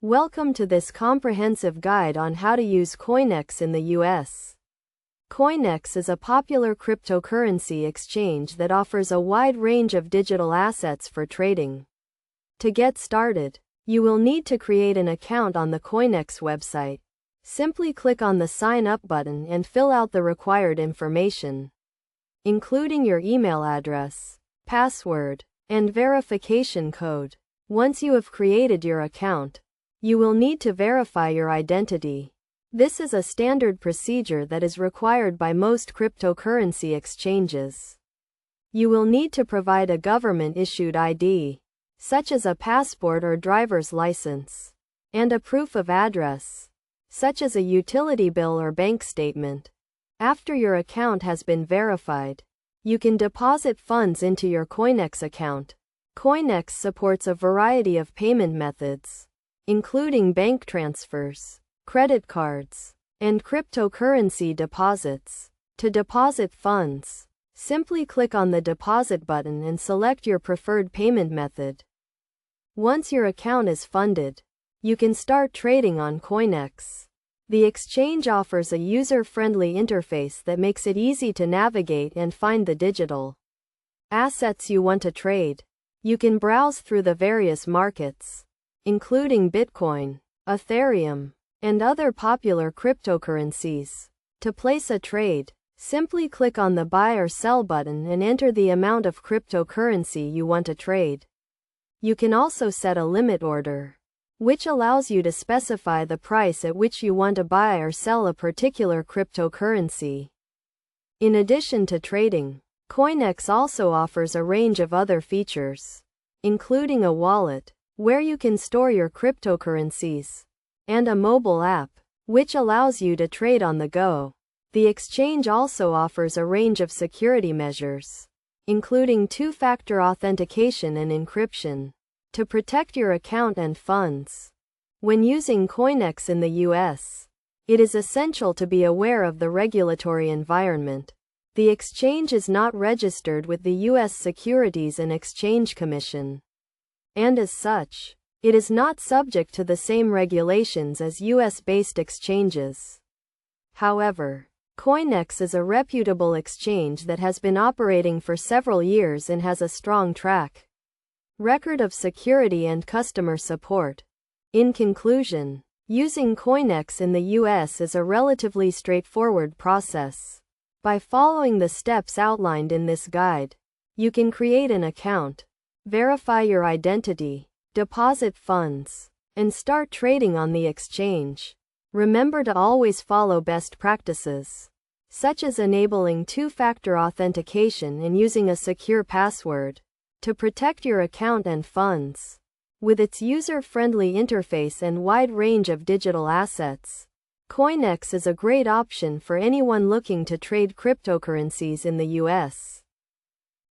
Welcome to this comprehensive guide on how to use CoinEx in the US. CoinEx is a popular cryptocurrency exchange that offers a wide range of digital assets for trading. To get started, you will need to create an account on the CoinEx website. Simply click on the Sign Up button and fill out the required information, including your email address, password, and verification code. Once you have created your account, you will need to verify your identity. This is a standard procedure that is required by most cryptocurrency exchanges. You will need to provide a government-issued ID, such as a passport or driver's license, and a proof of address, such as a utility bill or bank statement. After your account has been verified, you can deposit funds into your CoinEx account. CoinEx supports a variety of payment methods, including bank transfers, credit cards, and cryptocurrency deposits. To deposit funds, simply click on the deposit button and select your preferred payment method. Once your account is funded, you can start trading on CoinEx. The exchange offers a user-friendly interface that makes it easy to navigate and find the digital assets you want to trade. You can browse through the various markets, including Bitcoin, Ethereum, and other popular cryptocurrencies. To place a trade, simply click on the Buy or Sell button and enter the amount of cryptocurrency you want to trade. You can also set a limit order, which allows you to specify the price at which you want to buy or sell a particular cryptocurrency. In addition to trading, CoinEx also offers a range of other features, including a wallet, where you can store your cryptocurrencies, and a mobile app, which allows you to trade on the go. The exchange also offers a range of security measures, including two-factor authentication and encryption, to protect your account and funds. When using CoinEx in the US, it is essential to be aware of the regulatory environment. The exchange is not registered with the US Securities and Exchange Commission, and as such, it is not subject to the same regulations as US-based exchanges. However, CoinEx is a reputable exchange that has been operating for several years and has a strong track record of security and customer support. In conclusion, using CoinEx in the US is a relatively straightforward process. By following the steps outlined in this guide, you can create an account, verify your identity, deposit funds, and start trading on the exchange. Remember to always follow best practices, such as enabling two-factor authentication and using a secure password, to protect your account and funds. With its user-friendly interface and wide range of digital assets, CoinEx is a great option for anyone looking to trade cryptocurrencies in the US.